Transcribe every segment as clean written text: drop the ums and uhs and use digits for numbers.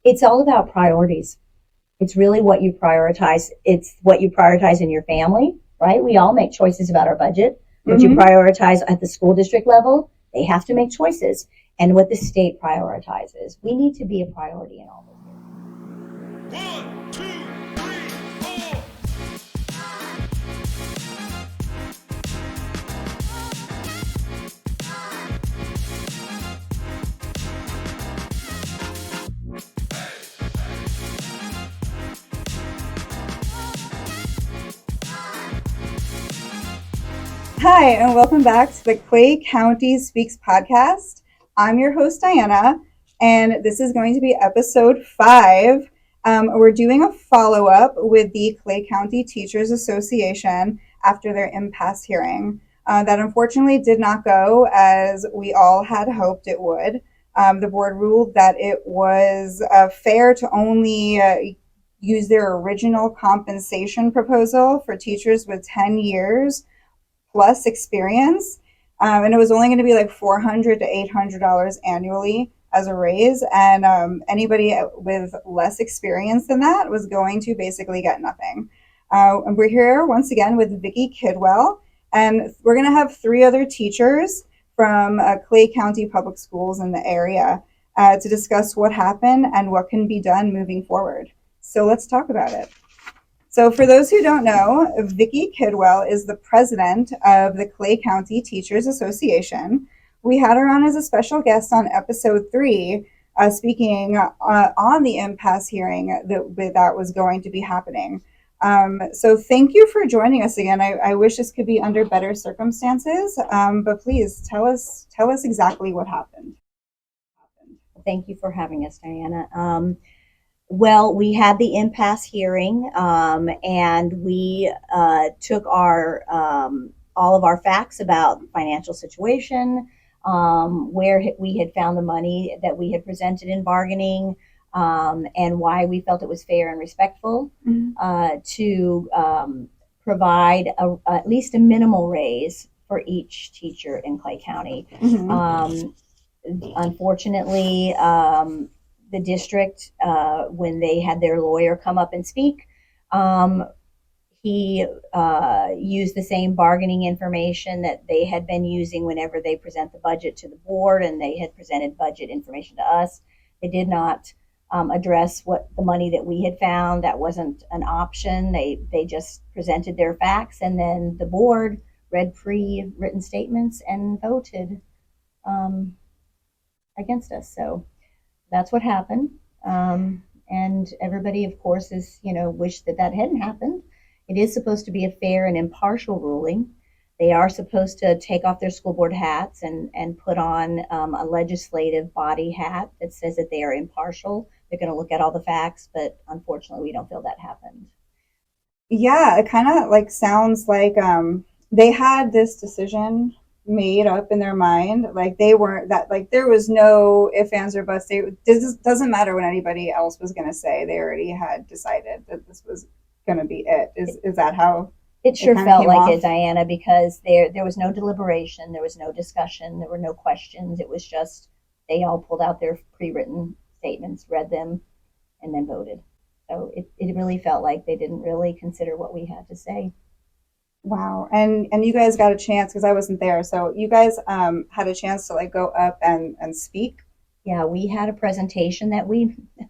It's all about priorities. It's really what you prioritize. It's what you prioritize in your family, right? We all make choices about our budget. What you prioritize at the school district level, they have to make choices. And what the state prioritizes. We need to be a priority in all those areas. 1, 2, 3, 4. Hi, and welcome back to the Clay County Speaks podcast. I'm your host, Diana, and this is going to be episode 5. We're doing a follow-up with the Clay County Teachers Association after their impasse hearing. That unfortunately did not go as we all had hoped it would. The board ruled that it was fair to only use their original compensation proposal for teachers with 10 years plus experience, and it was only going to be like $400 to $800 annually as a raise, and anybody with less experience than that was going to basically get nothing. And we're here once again with Vicki Kidwell, and we're going to have 3 other teachers from Clay County Public Schools in the area to discuss what happened and what can be done moving forward. So let's talk about it. So for those who don't know, Vicki Kidwell is the president of the Clay County Teachers Association. We had her on as a special guest on episode 3, speaking on the impasse hearing that was going to be happening. So thank you for joining us again. I wish this could be under better circumstances, but please tell us exactly what happened. Thank you for having us, Diana. Well, we had the impasse hearing, and we took our all of our facts about financial situation, where we had found the money that we had presented in bargaining, and why we felt it was fair and respectful to provide at least a minimal raise for each teacher in Clay County. Unfortunately, the district, when they had their lawyer come up and speak, he used the same bargaining information that they had been using whenever they present the budget to the board, and they had presented budget information to us. They did not address what the money that we had found. That wasn't an option. They just presented their facts, and then the board read pre-written statements and voted against us. So that's what happened. And everybody, of course, is, wished that hadn't happened. It is supposed to be a fair and impartial ruling. They are supposed to take off their school board hats and put on a legislative body hat that says that they are impartial. They're going to look at all the facts, but unfortunately, we don't feel that happened. Yeah, it kind of sounds like they had this decision made up in their mind, they weren't that, there was no ifs, ands, or buts. This doesn't matter what anybody else was going to say. They already had decided that this was going to be it. Is that how it sure felt like it, Diana? Because there was no deliberation, there was no discussion, there were no questions. It was just they all pulled out their pre-written statements, read them, and then voted. So it really felt like they didn't really consider what we had to say. Wow. And you guys got a chance, because I wasn't there, so you guys had a chance to go up and speak? Yeah, we had a presentation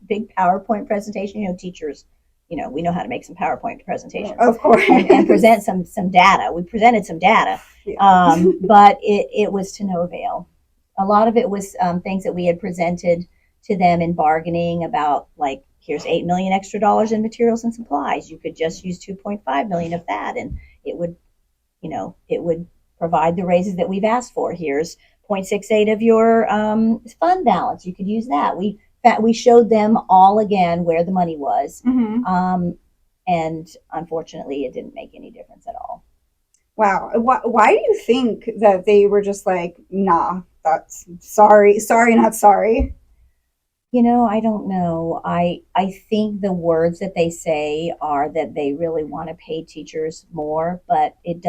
big PowerPoint presentation. Teachers, we know how to make some PowerPoint presentations. Of course. and present some data. We presented some data, but it was to no avail. A lot of it was things that we had presented to them in bargaining about, here's $8 million extra dollars in materials and supplies. You could just use $2.5 million of that, and it would provide the raises that we've asked for. Here's 0.68 of your fund balance. You could use that. We showed them all again where the money was, and unfortunately, it didn't make any difference at all. Wow. Why do you think that they were just nah, that's sorry, not sorry? I don't know. I think the words that they say are that they really want to pay teachers more, but it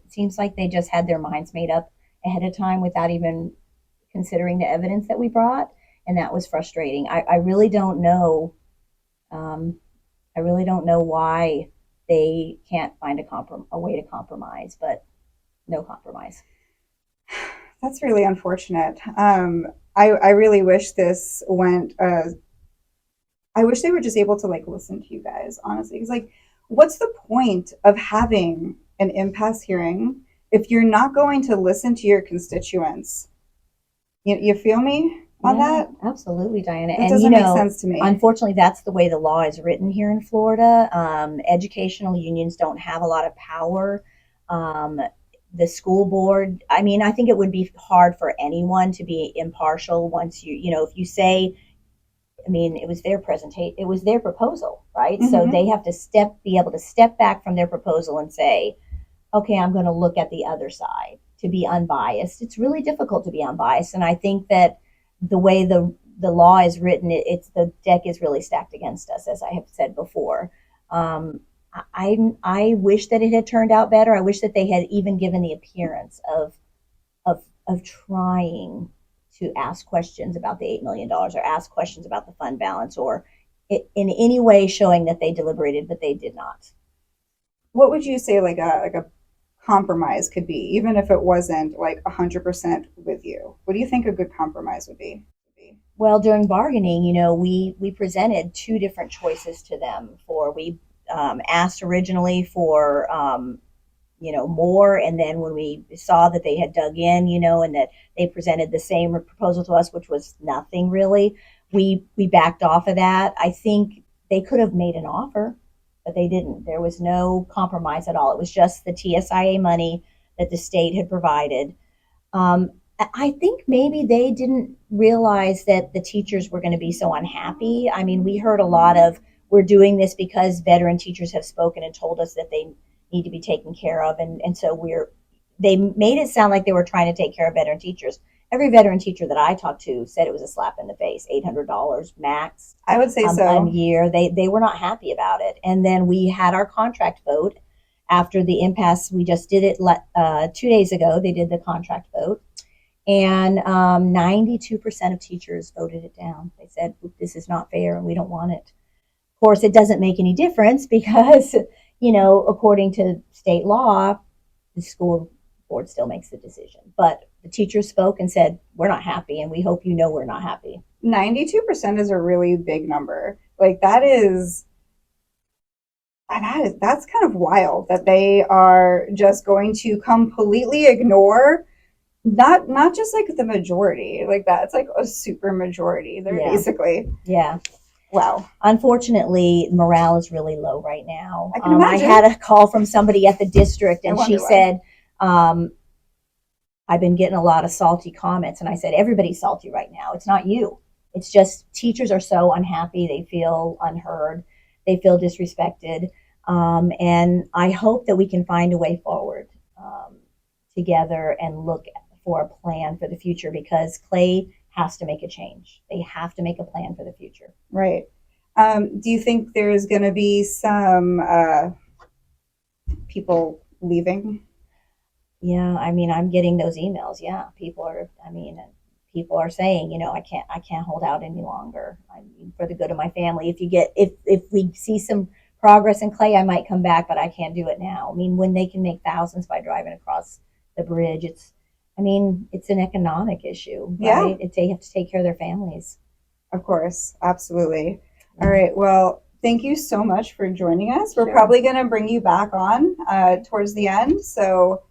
seems like they just had their minds made up ahead of time without even considering the evidence that we brought. and that was frustrating. I really don't know. I really don't know why they can't find a way to compromise, but no compromise. That's really unfortunate. I really wish this went. I wish they were just able to like listen to you guys, honestly. Because like, what's the point of having an impasse hearing if you're not going to listen to your constituents? You feel me on Yeah, that? absolutely, Diana. That And doesn't make sense to me. unfortunately, that's the way the law is written here in Florida. Educational unions don't have a lot of power. Um, the school board, I mean, I think it would be hard for anyone to be impartial once if you say, I mean, it was their presentation, it was their proposal, right? So Mhm. they have to be able to step back from their proposal and say, okay, I'm going to look at the other side to be unbiased. It's really difficult to be unbiased, and I think that the way the law is written, it's the deck is really stacked against us, as I have said before. Um, I wish that it had turned out better. I wish that they had even given the appearance of trying to ask questions about the $8 million or ask questions about the fund balance or in any way showing that they deliberated, but they did not. What would you say like a compromise could be, even if it wasn't like 100% with you? What do you think a good compromise would be? Well, during bargaining, we presented two different choices to them. We asked originally for more, and then when we saw that they had dug in, and that they presented the same proposal to us, which was nothing really, we backed off of that. I think they could have made an offer, but they didn't. There was no compromise at all. It was just the TSIA money that the state had provided. I think maybe they didn't realize that the teachers were going to be so unhappy. I mean, we heard a lot of, we're doing this because veteran teachers have spoken and told us that they need to be taken care of. And so they made it sound like they were trying to take care of veteran teachers. Every veteran teacher that I talked to said it was a slap in the face, $800 max I would say a so. year. They were not happy about it. And then we had our contract vote after the impasse. We just did it 2 days ago. They did the contract vote. And 92% of teachers voted it down. They said, this is not fair and we don't want it. Of course, it doesn't make any difference because, according to state law, the school board still makes the decision. But the teachers spoke and said, we're not happy and we hope we're not happy. 92% is a really big number. Like that's kind of wild that they are just going to completely ignore not just like the majority, like that's like a super majority. They're basically wow. Unfortunately, morale is really low right now. I can imagine. I had a call from somebody at the district, and she said, I've been getting a lot of salty comments. And I said, everybody's salty right now. It's not you. It's just teachers are so unhappy. They feel unheard. They feel disrespected. And I hope that we can find a way forward together and look for a plan for the future, because Clay has to make a change. They have to make a plan for the future. Right. Do you think there's going to be some people leaving? Yeah, I mean, I'm getting those emails. Yeah, people are saying, I can't hold out any longer. I mean, for the good of my family. If we see some progress in Clay, I might come back, but I can't do it now. I mean, when they can make thousands by driving across the bridge, it's an economic issue, right? Yeah. They have to take care of their families. Of course, absolutely. All right. Well, thank you so much for joining us. We're Sure. probably going to bring you back on towards the end. So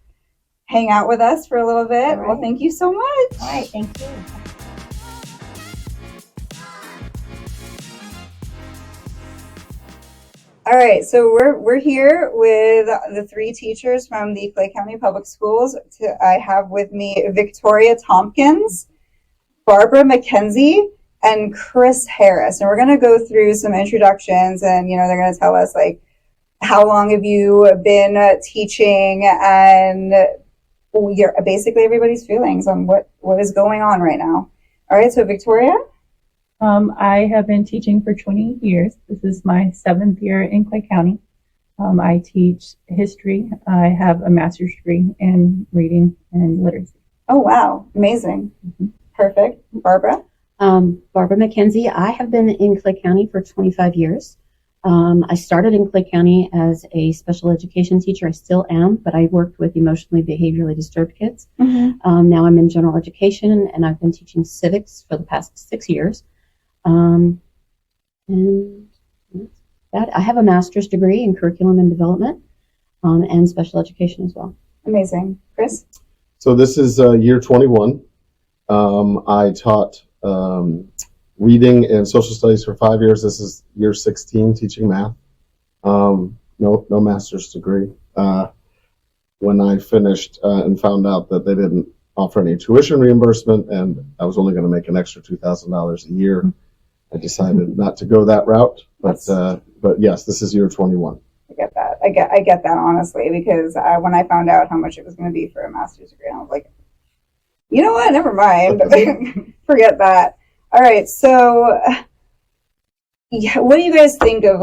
hang out with us for a little bit. Right. Well, thank you so much. All right. Thank you. All right, so we're here with the three teachers from the Clay County Public Schools. I have with me Victoria Tompkins, Barbara McKenzie, and Chris Harris. And we're going to go through some introductions, and they're going to tell us like how long have you been teaching, and basically everybody's feelings on what is going on right now. All right, so Victoria. I have been teaching for 20 years. This is my 7th year in Clay County. I teach history. I have a master's degree in reading and literacy. Oh, wow. Amazing. Mm-hmm. Perfect. Barbara? Barbara McKenzie. I have been in Clay County for 25 years. I started in Clay County as a special education teacher. I still am, but I worked with emotionally, behaviorally disturbed kids. Now I'm in general education, and I've been teaching civics for the past 6 years. And that I have a master's degree in curriculum and development and special education as well. Amazing. Chris? So this is year 21. I taught reading and social studies for 5 years. This is year 16, teaching math. No master's degree. When I finished and found out that they didn't offer any tuition reimbursement and I was only going to make an extra $2,000 a year, I decided not to go that route. But yes, this is year 21. I get that. I get that, honestly, because when I found out how much it was going to be for a master's degree, I was like, you know what? Never mind. Forget that. All right. So, what do you guys think of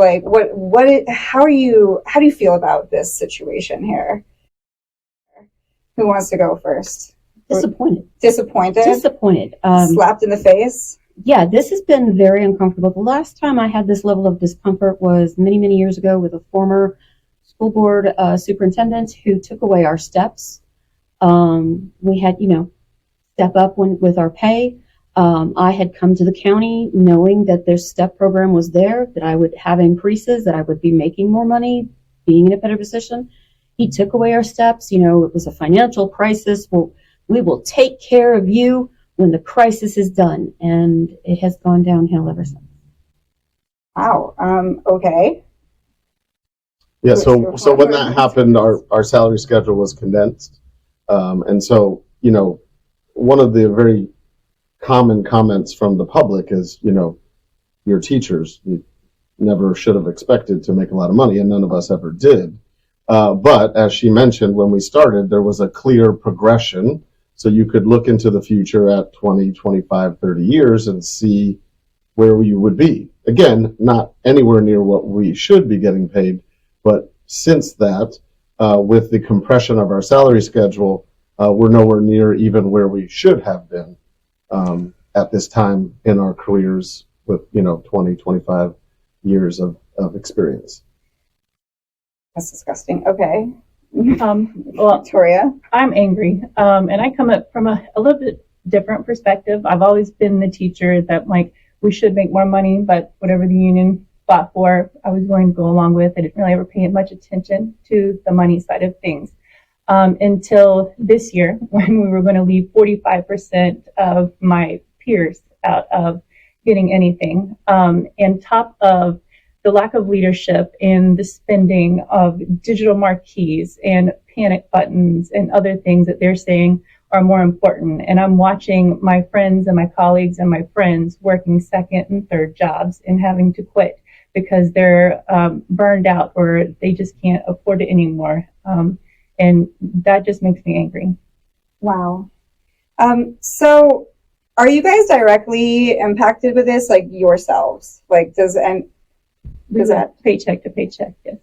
how do you feel about this situation here? Who wants to go first? Disappointed. Disappointed. Slapped in the face. Yeah, this has been very uncomfortable. The last time I had this level of discomfort was many, many years ago with a former school board superintendent who took away our steps. We had, step up with our pay. I had come to the county knowing that their step program was there, that I would have increases, that I would be making more money, being in a better position. He took away our steps. It was a financial crisis. Well, we will take care of you when the crisis is done, and it has gone downhill ever since. Wow. Okay. Yeah. So when that happened, our salary schedule was condensed, and so one of the very common comments from the public is, your teachers, you never should have expected to make a lot of money, and none of us ever did. But as she mentioned, when we started, there was a clear progression. So you could look into the future at 20, 25, 30 years and see where you would be. Again, not anywhere near what we should be getting paid. But since that, with the compression of our salary schedule, we're nowhere near even where we should have been at this time in our careers with, 20, 25 years of experience. That's disgusting. Okay. Well, Victoria? I'm angry. And I come up from a little bit different perspective. I've always been the teacher that we should make more money, but whatever the union fought for, I was going to go along with. I didn't really ever pay much attention to the money side of things. Until this year, when we were going to leave 45% of my peers out of getting anything, and top of the lack of leadership and the spending of digital marquees and panic buttons and other things that they're saying are more important. And I'm watching my friends and my colleagues and my friends working second and third jobs and having to quit because they're burned out or they just can't afford it anymore. And that just makes me angry. Wow. So are you guys directly impacted with this, yourselves? Does that paycheck to paycheck? Yes.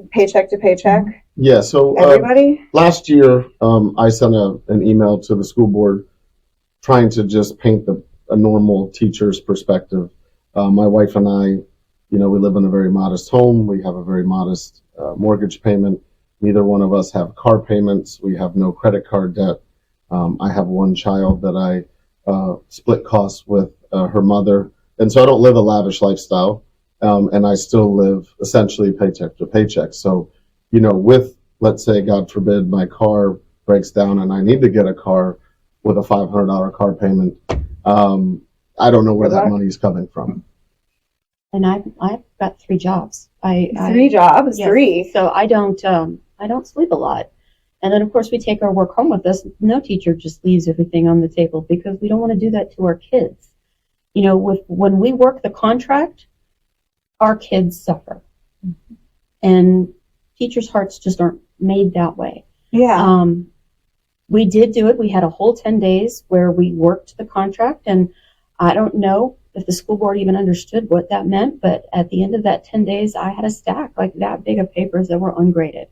Paycheck to paycheck? Yeah. So everybody? Last year, I sent an email to the school board trying to just paint a normal teacher's perspective. My wife and I, we live in a very modest home. We have a very modest mortgage payment. Neither one of us have car payments. We have no credit card debt. I have one child that I split costs with her mother. And so I don't live a lavish lifestyle. And I still live essentially paycheck to paycheck. So, with, let's say, God forbid, my car breaks down and I need to get a car with a $500 car payment, I don't know where that money is coming from. And I've got 3 jobs. 3 jobs? Yes. 3. So I don't sleep a lot. And then, of course, we take our work home with us. No teacher just leaves everything on the table because we don't want to do that to our kids. When we work the contract, our kids suffer. And teachers' hearts just aren't made that way. Yeah. We did do it. We had a whole 10 days where we worked the contract, and I don't know if the school board even understood what that meant, but at the end of that 10 days, I had a stack like that big of papers that were ungraded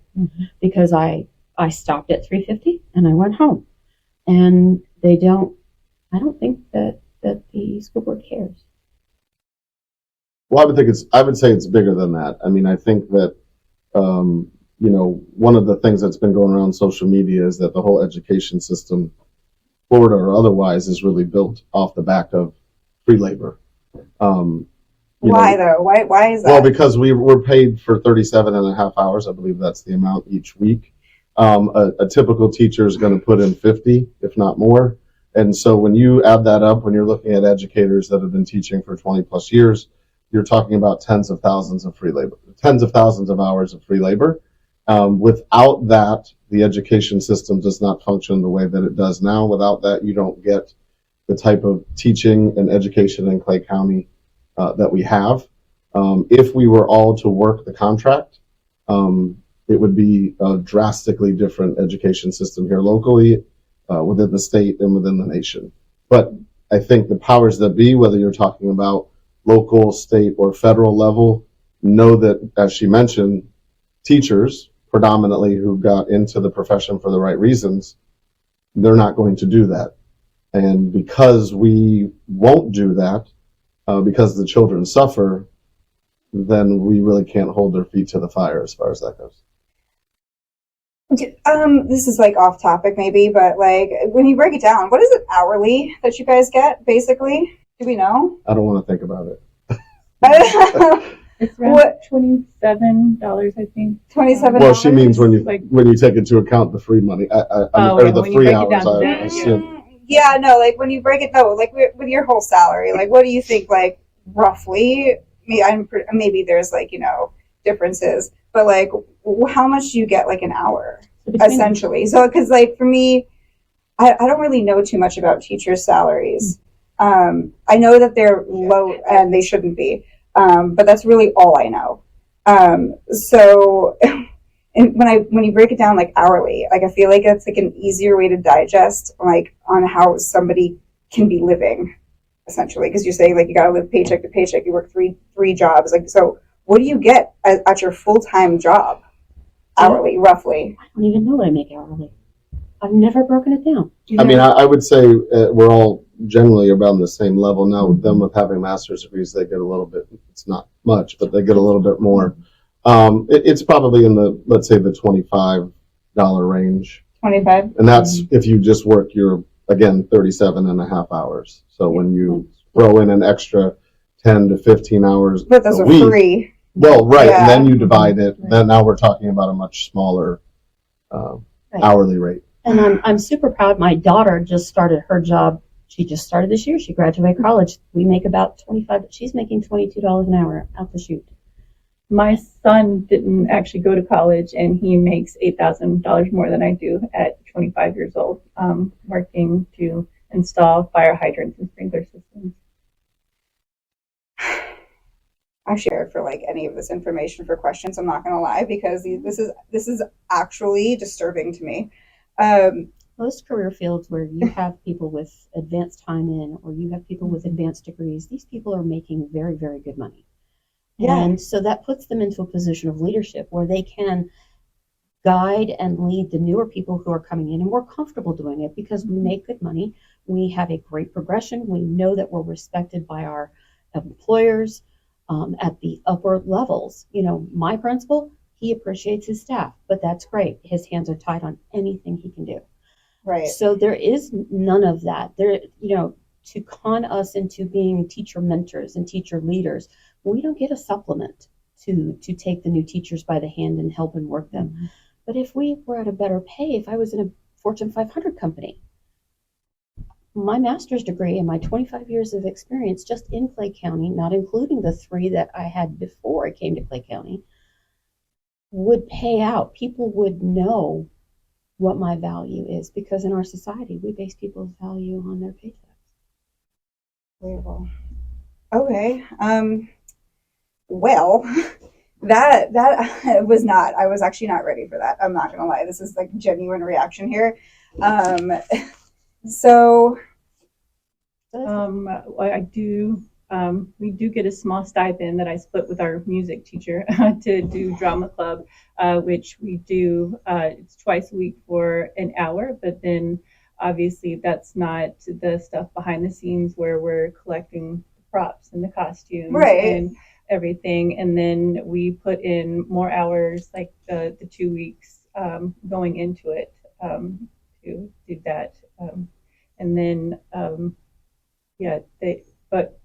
because I stopped at $350 and I went home. And I don't think that that the school board cares. Well, I would say it's bigger than that. I mean, I think that, one of the things that's been going around social media is that the whole education system, Florida or otherwise, is really built off the back of free labor. Why though? Why is that? Well, because we're paid for 37 and a half hours. I believe that's the amount each week. A typical teacher is going to put in 50, if not more. And so when you add that up, when you're looking at educators that have been teaching for 20 plus years, you're talking about tens of thousands of hours of free labor. Without that, the education system does not function the way that it does now. Without that, you don't get the type of teaching and education in Clay County that we have. If we were all to work the contract, it would be a drastically different education system here locally, within the state and within the nation. But I think the powers that be, whether you're talking about local, state, or federal level, know that, as she mentioned, teachers predominantly who got into the profession for the right reasons, they're not going to do that. And because we won't do that, because the children suffer, then we really can't hold their feet to the fire as far as that goes. This is like off topic maybe, but like when you break it down, what is it hourly that you guys get basically? Do we know? I don't want to think about it. It's around $27, I think. 27. Well, she means when Like- you take into account the free money, or yeah, the when you free break it hours. down to I that, assume. Yeah, no, like when you break it, no, like with your whole salary, like what do you think, like roughly? Maybe there's like differences, but like how much do you get like an hour essentially? So because like for me, I don't really know too much about teachers' salaries. I know that they're low and they shouldn't be, but that's really all I know. So. And when you break it down like hourly, like I feel like that's like an easier way to digest like on how somebody can be living, essentially, because you're saying like you gotta live paycheck to paycheck. You work three jobs, like so. What do you get at your full-time job hourly, roughly? I don't even know what I make hourly. I've never broken it down. I mean, I would say we're all generally around the same level now. With them with having master's degrees, they get a little bit. It's not much, but they get a little bit more. It's probably in the, let's say, the $25 range. 25. And that's if you just work your, again, 37 and a half hours. So when you throw in an extra 10 to 15 hours But those a are week, free. well, right, Yeah. and then you divide it. Then now we're talking about a much smaller hourly rate. And I'm super proud. My daughter just started her job. She just started this year. She graduated college. We make about 25. She's making $22 an hour out the chute. My son didn't actually go to college, and he makes $8,000 more than I do at 25 years old, working to install fire hydrants and sprinkler systems. I shared for like any of this information for questions. I'm not gonna lie because this is actually disturbing to me. Most career fields where you have people with advanced time in, or you have people with advanced degrees, these people are making very, very good money. Yeah. And so that puts them into a position of leadership where they can guide and lead the newer people who are coming in, and we're comfortable doing it because we make good money. We have a great progression. We know that we're respected by our employers at the upper levels. My principal, he appreciates his staff, but that's great. His hands are tied on anything he can do. Right. So there is none of that. To con us into being teacher mentors and teacher leaders, we don't get a supplement to take the new teachers by the hand and help and work them. Mm-hmm. But if we were at a better pay, if I was in a Fortune 500 company, my master's degree and my 25 years of experience just in Clay County, not including the 3 that I had before I came to Clay County, would pay out. People would know what my value is because in our society, we base people's value on their paychecks. Okay. Well, that was not. I was actually not ready for that. I'm not gonna lie. This is like genuine reaction here. So. I do. We do get a small stipend that I split with our music teacher to do drama club, which we do. It's twice a week for an hour, but then obviously that's not the stuff behind the scenes where we're collecting the props and the costumes Right. and everything. And then we put in more hours, like the 2 weeks going into it to do that. And then, yeah, but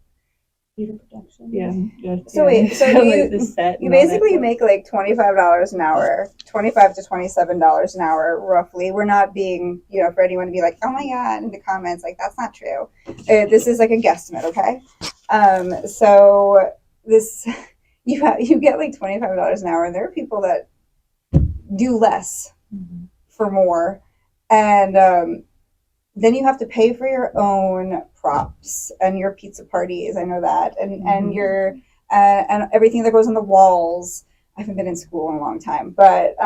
Theater production. yeah. So wait, so do like you- the set You and all that basically stuff. make like $25 an hour, $25 to $27 an hour, roughly. We're not being, for anyone to be like, oh my God, in the comments, like, that's not true. This is like a guesstimate, okay? So this, you get like $25 an hour, and there are people that do less for more. And then you have to pay for your own props and your pizza parties. I know that, and your and everything that goes on the walls. I haven't been in school in a long time, but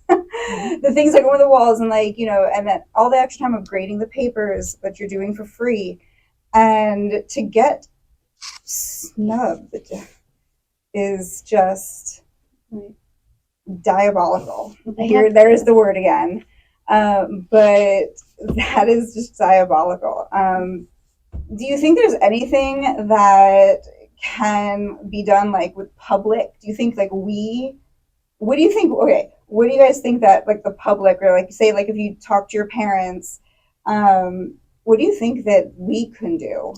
the things that go on the walls, and and then all the extra time of grading the papers that you're doing for free, and to get snubbed is just diabolical. There's the word again. But that is just diabolical. Do you think there's anything that can be done, like, with public? Do you think, like, what do you think, okay, what do you guys think that, like, the public, or, like, say, like, if you talk to your parents, what do you think that we can do?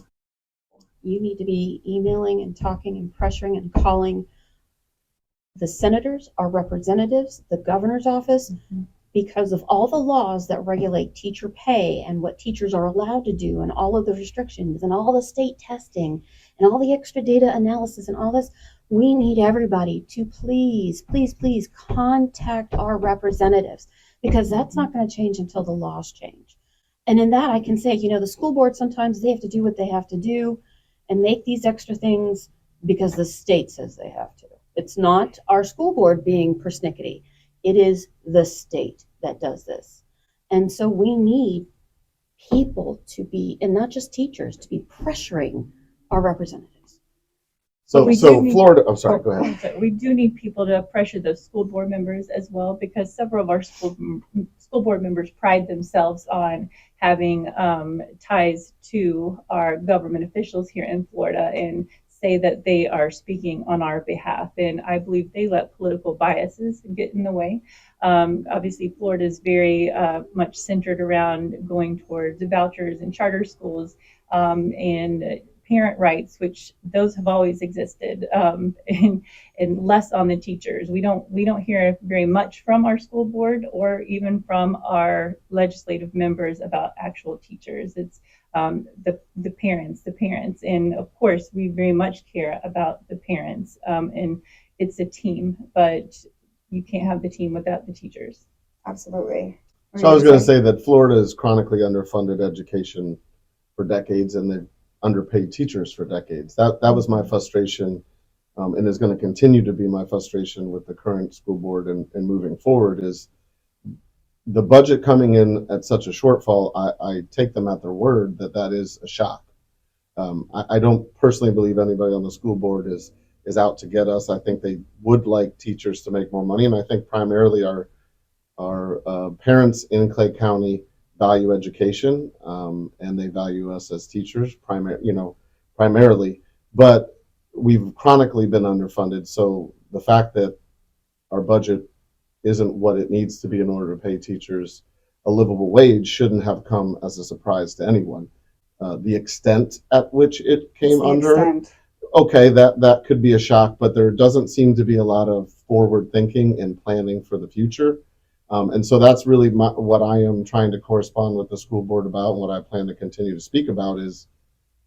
You need to be emailing and talking and pressuring and calling the senators, our representatives, the governor's office, because of all the laws that regulate teacher pay and what teachers are allowed to do and all of the restrictions and all the state testing and all the extra data analysis and all this. We need everybody to please, please, please contact our representatives, because that's not going to change until the laws change. And in that, I can say, the school board, sometimes they have to do what they have to do and make these extra things because the state says they have to. It's not our school board being persnickety. It is the state that does this. And so we need people to be, and not just teachers, to be pressuring our representatives. So we do need- Florida, I'm sorry, go ahead. So we do need people to pressure those school board members as well, because several of our school board members pride themselves on having ties to our government officials here in Florida and say that they are speaking on our behalf. And I believe they let political biases get in the way. Obviously, Florida is very much centered around going towards vouchers and charter schools and parent rights, which those have always existed, and less on the teachers. We don't hear very much from our school board or even from our legislative members about actual teachers. It's the parents, and of course we very much care about the parents, and it's a team, but you can't have the team without the teachers. Absolutely. So I was going to say that Florida is chronically underfunded education for decades, and they've underpaid teachers for decades. That was my frustration, and is going to continue to be my frustration with the current school board and moving forward, is the budget coming in at such a shortfall. I take them at their word that is a shock. I don't personally believe anybody on the school board is out to get us. I think they would like teachers to make more money, and I think primarily our parents in Clay County value education, and they value us as teachers primarily. But we've chronically been underfunded, so the fact that our budget isn't what it needs to be in order to pay teachers a livable wage shouldn't have come as a surprise to anyone. The extent at which it came under, okay, that could be a shock, but there doesn't seem to be a lot of forward thinking and planning for the future. And so that's really what I am trying to correspond with the school board about, and what I plan to continue to speak about is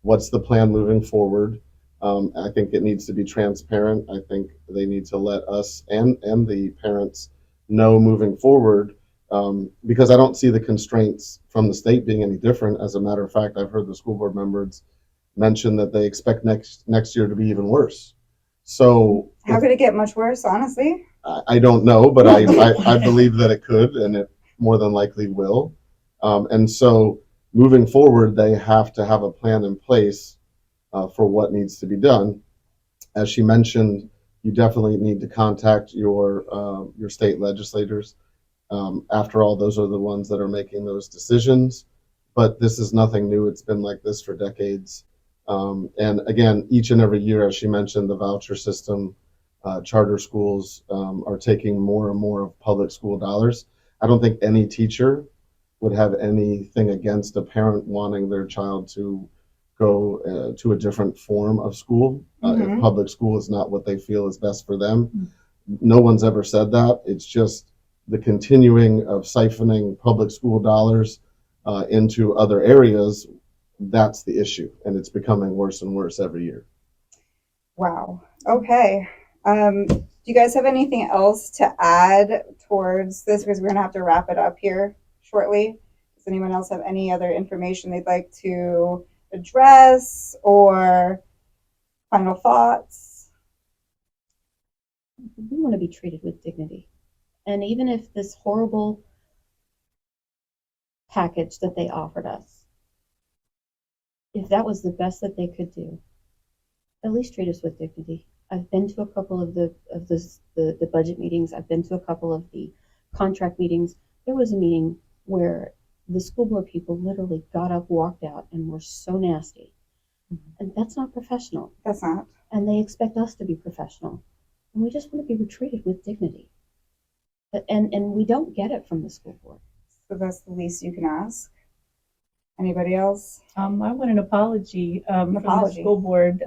what's the plan moving forward. I think it needs to be transparent. I think they need to let us and the parents know moving forward, because I don't see the constraints from the state being any different. As a matter of fact, I've heard the school board members mention that they expect next year to be even worse. So how could it get much worse, honestly? I don't know, but I believe that it could, and it more than likely will. And so moving forward, they have to have a plan in place for what needs to be done. As she mentioned, you definitely need to contact your state legislators. After all, those are the ones that are making those decisions. But this is nothing new. It's been like this for decades. And again, each and every year, as she mentioned, the voucher system, charter schools are taking more and more of public school dollars. I don't think any teacher would have anything against a parent wanting their child to go to a different form of school if public school is not what they feel is best for them. No one's ever said that. It's just the continuing of siphoning public school dollars into other areas. That's the issue, and it's becoming worse and worse every year. Wow. Okay. Do you guys have anything else to add towards this? Because we're going to have to wrap it up here shortly. Does anyone else have any other information they'd like to address or final thoughts? We want to be treated with dignity. And even if this horrible package that they offered us, if that was the best that they could do, at least treat us with dignity. I've been to a couple of the budget meetings. I've been to a couple of the contract meetings. There was a meeting where the school board people literally got up, walked out, and were so nasty. And that's not professional. That's not. And they expect us to be professional. And we just want to be treated with dignity. And we don't get it from the school board. So that's the least you can ask. Anybody else? I want an apology from the school board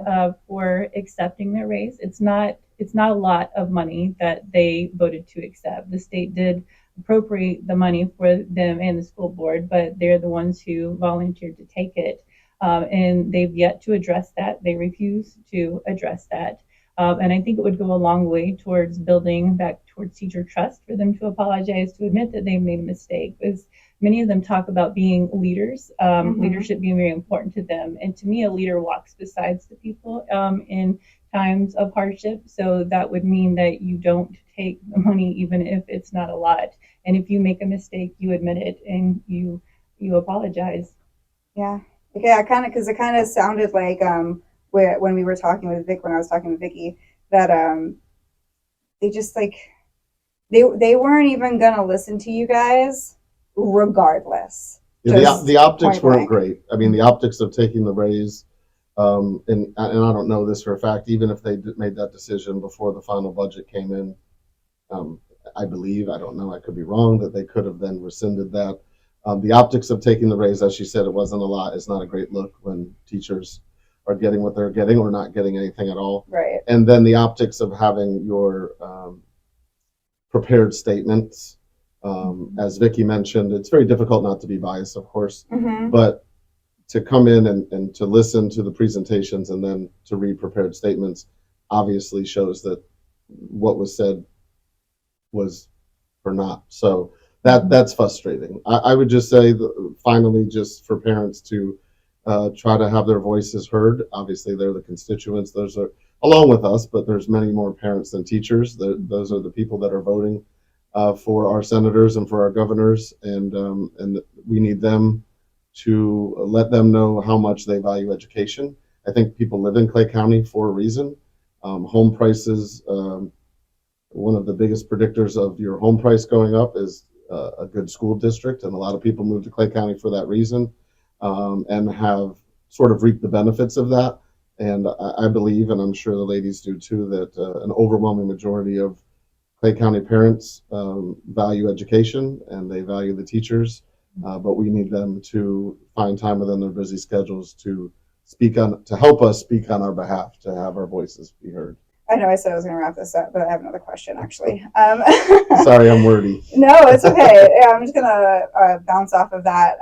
for accepting their raise. It's not a lot of money that they voted to accept. The state did appropriate the money for them and the school board, but they're the ones who volunteered to take it. And they've yet to address that. They refuse to address that. And I think it would go a long way towards building back towards teacher trust for them to apologize, to admit that they made a mistake. Because many of them talk about being leaders, leadership being very important to them. And to me, a leader walks beside the people in times of hardship. So that would mean that you don't take the money, even if it's not a lot. And if you make a mistake, you admit it and you apologize. Yeah. Okay. Because it kind of sounded like when we were talking with Vic, when I was talking with Vicki, that they just like they weren't even gonna listen to you guys regardless. Yeah, the optics weren't blank. great. I mean, the optics of taking the raise, and I don't know this for a fact, even if they made that decision before the final budget came in, I believe, I don't know, I could be wrong, that they could have then rescinded that. The optics of taking the raise, as she said, it wasn't a lot. It's not a great look when teachers are getting what they're getting or not getting anything at all. Right. And then the optics of having your prepared statements. As Vicki mentioned, it's very difficult not to be biased, of course, but to come in and to listen to the presentations and then to read prepared statements obviously shows that what was said was or not. So that's frustrating. I would just say that finally, just for parents to try to have their voices heard. Obviously, they're the constituents. Those are along with us, but there's many more parents than teachers. Those are the people that are voting for our senators and for our governors, and we need them to let them know how much they value education. I think people live in Clay County for a reason. Home prices, one of the biggest predictors of your home price going up is a good school district, and a lot of people move to Clay County for that reason, and have sort of reaped the benefits of that. And I believe, and I'm sure the ladies do too, that an overwhelming majority of Clay County parents value education and they value the teachers, but we need them to find time within their busy schedules to help us speak on our behalf, to have our voices be heard. I know I said I was going to wrap this up, but I have another question actually. Sorry, I'm wordy. No, it's okay. I'm just going to bounce off of that.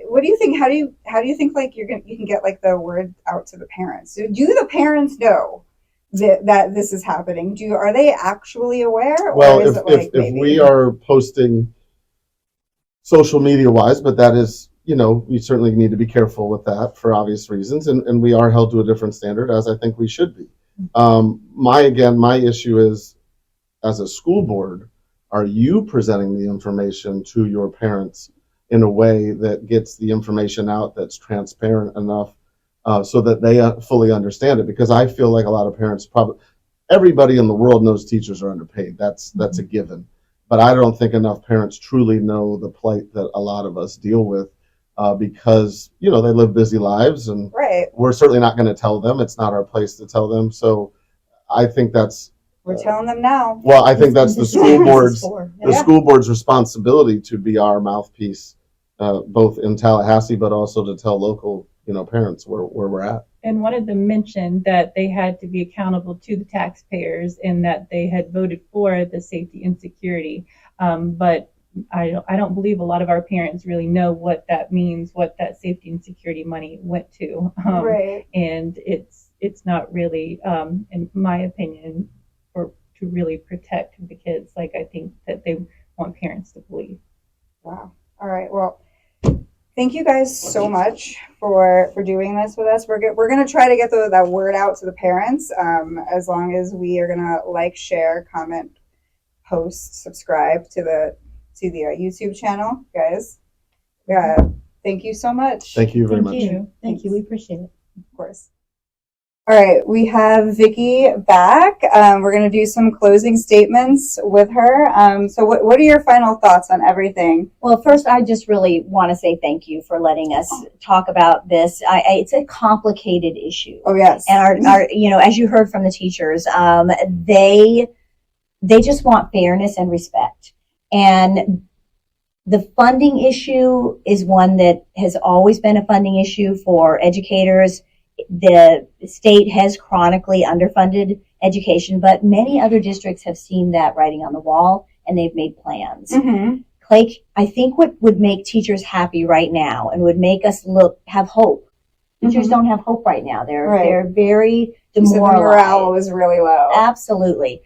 What do you think? How do you think like you can get like the word out to the parents? Do the parents know that this is happening? Are they actually aware? Well, or is if we are posting social media wise, but that is, we certainly need to be careful with that for obvious reasons, and we are held to a different standard, as I think we should be. My issue is, as a school board, are you presenting the information to your parents in a way that gets the information out that's transparent enough so that they fully understand it? Because I feel like a lot of parents, probably everybody in the world knows teachers are underpaid. That's a given. but I don't think enough parents truly know the plight that a lot of us deal with, because, they live busy lives, and Right. we're certainly not going to tell them. It's not our place to tell them. So I think that's, We're telling them now. well, I think that's the This is what school this is board's for. the school board's responsibility to be our mouthpiece, both in Tallahassee, but also to tell local, parents where we're at. And one of them mentioned that they had to be accountable to the taxpayers and that they had voted for the safety and security. But I don't believe a lot of our parents really know what that means, what that safety and security money went to. Right. And it's not really, in my opinion, to really protect the kids like I think that they want parents to believe. Wow. All right. Well, thank you guys so much for doing this with us. We're going to try to get that word out to the parents, as long as we are going to like, share, comment, post, subscribe to the YouTube channel, guys. Thank you so much. Thank you very Thank much. you. Thank you. We appreciate it. Of course. All right, we have Vicki back. We're going to do some closing statements with her. So what are your final thoughts on everything? Well, first, I just really want to say thank you for letting us talk about this. It's a complicated issue. Oh, yes. And our as you heard from the teachers, they just want fairness and respect. And the funding issue is one that has always been a funding issue for educators. The state has chronically underfunded education, but many other districts have seen that writing on the wall, and they've made plans. Mm-hmm. Clay, I think what would make teachers happy right now and would make us have hope. Teachers Mhm. don't have hope right now. They're Right. they're very So the demoralized. morale is really low. Absolutely.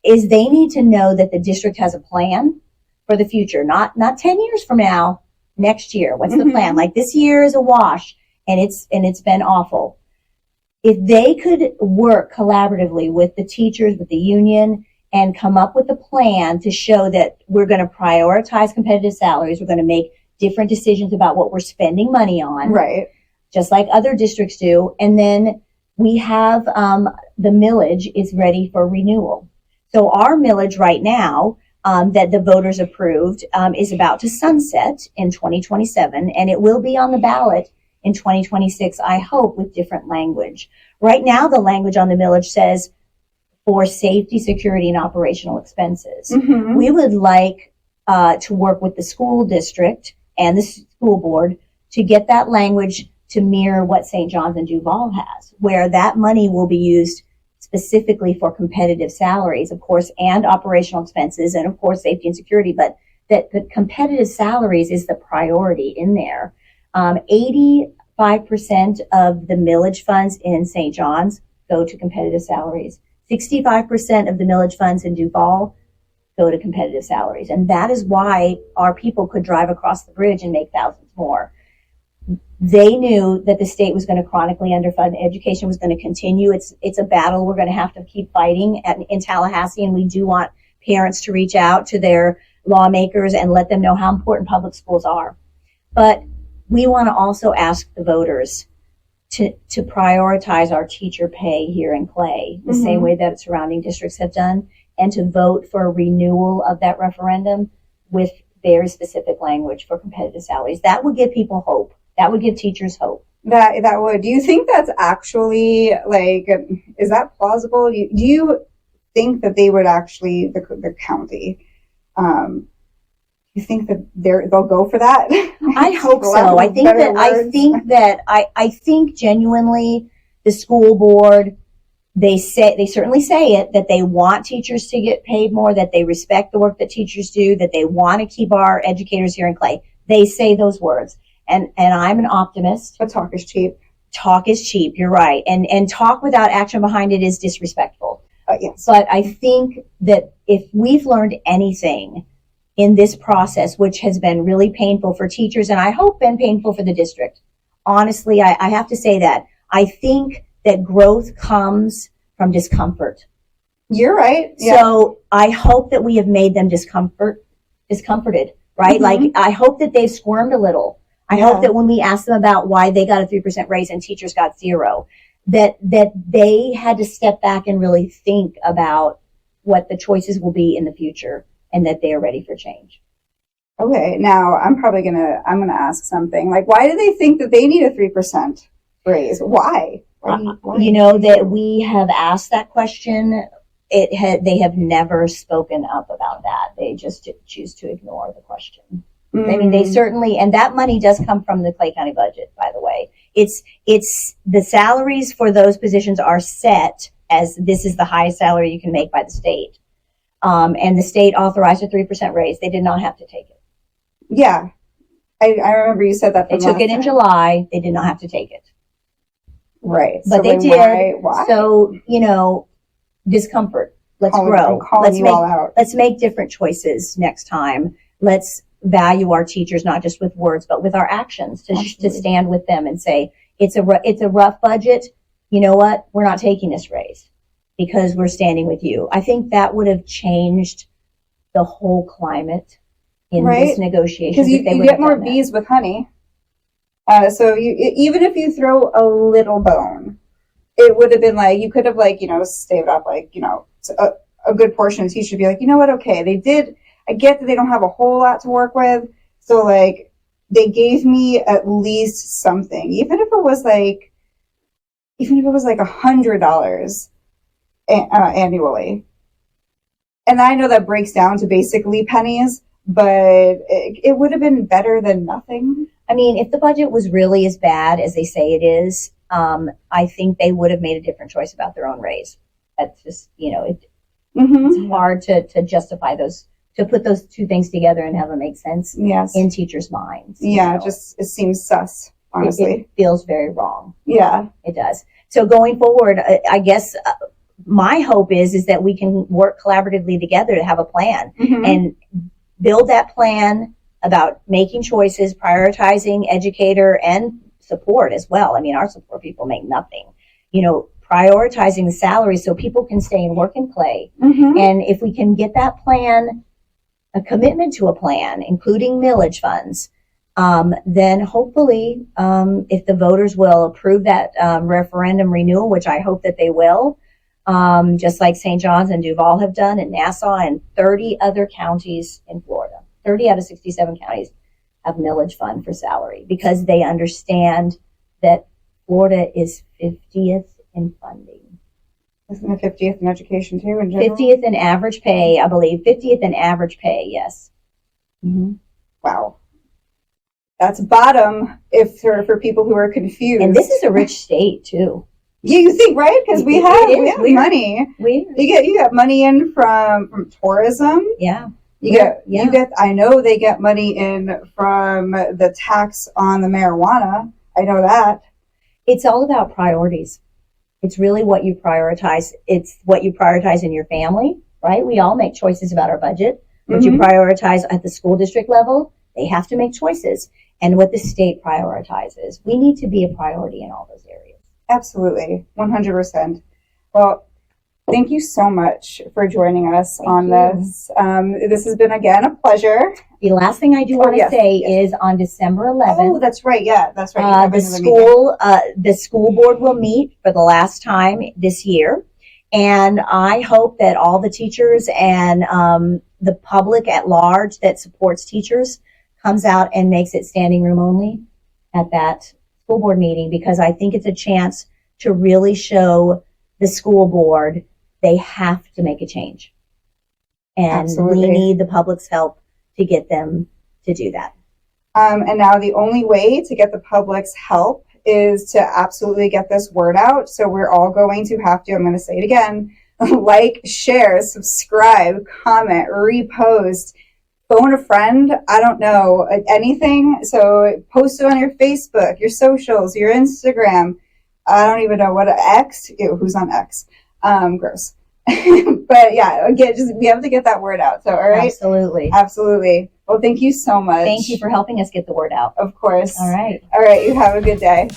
Is they need to know that the district has a plan for the future, not 10 years from now, next year. What's the Mhm. plan? Like, this year is a wash, and it's been awful. If they could work collaboratively with the teachers, with the union, and come up with a plan to show that we're going to prioritize competitive salaries, we're going to make different decisions about what we're spending money on, Right. just like other districts do. And then we have the millage is ready for renewal. So our millage right now that the voters approved is about to sunset in 2027, and it will be on the ballot in 2026, I hope, with different language. Right now, the language on the millage says for safety, security, and operational expenses. Mm-hmm. We would like to work with the school district and the school board to get that language to mirror what St. John's and Duval has, where that money will be used specifically for competitive salaries, of course, and operational expenses, and of course, safety and security, but that the competitive salaries is the priority in there. 85% of the millage funds in St. John's go to competitive salaries. 65% of the millage funds in Duval go to competitive salaries. And that is why our people could drive across the bridge and make thousands more. They knew that the state was going to chronically underfund. Education was going to continue. It's a battle we're going to have to keep fighting in Tallahassee, and we do want parents to reach out to their lawmakers and let them know how important public schools are. But we want to also ask the voters to prioritize our teacher pay here in Clay, the same way that surrounding districts have done, and to vote for a renewal of that referendum with very specific language for competitive salaries. That would give people hope. That would give teachers hope. That would. Do you think that's actually, like, is that plausible? Do you think that they would actually, the county, you think that they'll go for that? I hope For lack so. of I think genuinely the school board, they certainly say it, that they want teachers to get paid more, that they respect the work that teachers do, that they want to keep our educators here in Clay. They say those words. And I'm an optimist. But talk is cheap. Talk is cheap. You're right. And talk without action behind it is disrespectful. Yes. But I think that if we've learned anything in this process, which has been really painful for teachers, and I hope been painful for the district, honestly, I have to say that. I think that growth comes from discomfort. You're right. Yeah. So I hope that we have made them discomforted, right? Mhm. Like, I hope that they've squirmed a little. I hope that when we ask them about why they got a 3% raise and teachers got 0, that they had to step back and really think about what the choices will be in the future. and that they are ready for change. Okay, now I'm gonna ask something. Like, why do they think that they need a 3% raise? Why? Why? You know that we have asked that question. They have never spoken up about that. They just choose to ignore the question. I mean, they certainly, and that money does come from the Clay County budget, by the way. It's the salaries for those positions are set as this is the highest salary you can make by the state. And the state authorized a 3% raise. They did not have to take it. Yeah, I remember you said that. They took it in July. They did not have to take it. Right. But so they did. Why? So, discomfort. Let's grow. I'm calling you all out. Let's make different choices next time. Let's value our teachers, not just with words, but with our actions to stand with them and say, it's a rough budget. You know what? We're not taking this raise because we're standing with you. I think that would have changed the whole climate in this negotiation. Because you get more bees with honey. So even if you throw a little bone, it would have been like, you could have staved off a good portion of teachers would be like, you know what? Okay, they did. I get that they don't have a whole lot to work with. So they gave me at least something, even if it was like $100 annually. And I know that breaks down to basically pennies, but it would have been better than nothing. I mean, if the budget was really as bad as they say it is, I think they would have made a different choice about their own raise. That's just, it's hard to justify those, to put those two things together and have them make sense in teachers' minds. Yeah, it seems sus, honestly. It feels very wrong. Yeah. It does. So going forward, I guess my hope is that we can work collaboratively together to have a plan and build that plan about making choices, prioritizing educator and support as well. I mean, our support people make nothing, prioritizing the salary so people can stay and work and play. And if we can get that plan, a commitment to a plan, including millage funds, then hopefully, if the voters will approve that referendum renewal, which I hope that they will, just like St. John's and Duval have done, and Nassau and 30 other counties in Florida. 30 out of 67 counties have millage fund for salary because they understand that Florida is 50th in funding. Isn't it 50th in education too? In general? 50th in average pay, I believe. 50th in average pay, yes. Wow. That's bottom for people who are confused. And this is a rich state too. Yeah, you think, right? Because we have money. You get money in from tourism. Yeah. I know they get money in from the tax on the marijuana. I know that. It's all about priorities. It's really what you prioritize. It's what you prioritize in your family, right? We all make choices about our budget. What you prioritize at the school district level, they have to make choices. And what the state prioritizes. We need to be a priority in all those areas. Absolutely. 100%. Well, thank you so much for joining us on this. This has been, again, a pleasure. The last thing I do want to say is on December 11th. Oh, that's right. Yeah, that's right. The school board will meet for the last time this year. And I hope that all the teachers and the public at large that supports teachers comes out and makes it standing room only at that school board meeting, because I think it's a chance to really show the school board they have to make a change. And we need the public's help to get them to do that. And now the only way to get the public's help is to absolutely get this word out. So we're all going to have to, I'm going to say it again, like, share, subscribe, comment, repost, phone a friend, I don't know, anything. So post it on your Facebook, your socials, your Instagram. I don't even know what X. Ew, who's on X? Gross. But yeah, again, we have to get that word out. So, all right. Absolutely. Well, thank you so much. Thank you for helping us get the word out. Of course. All right. You have a good day.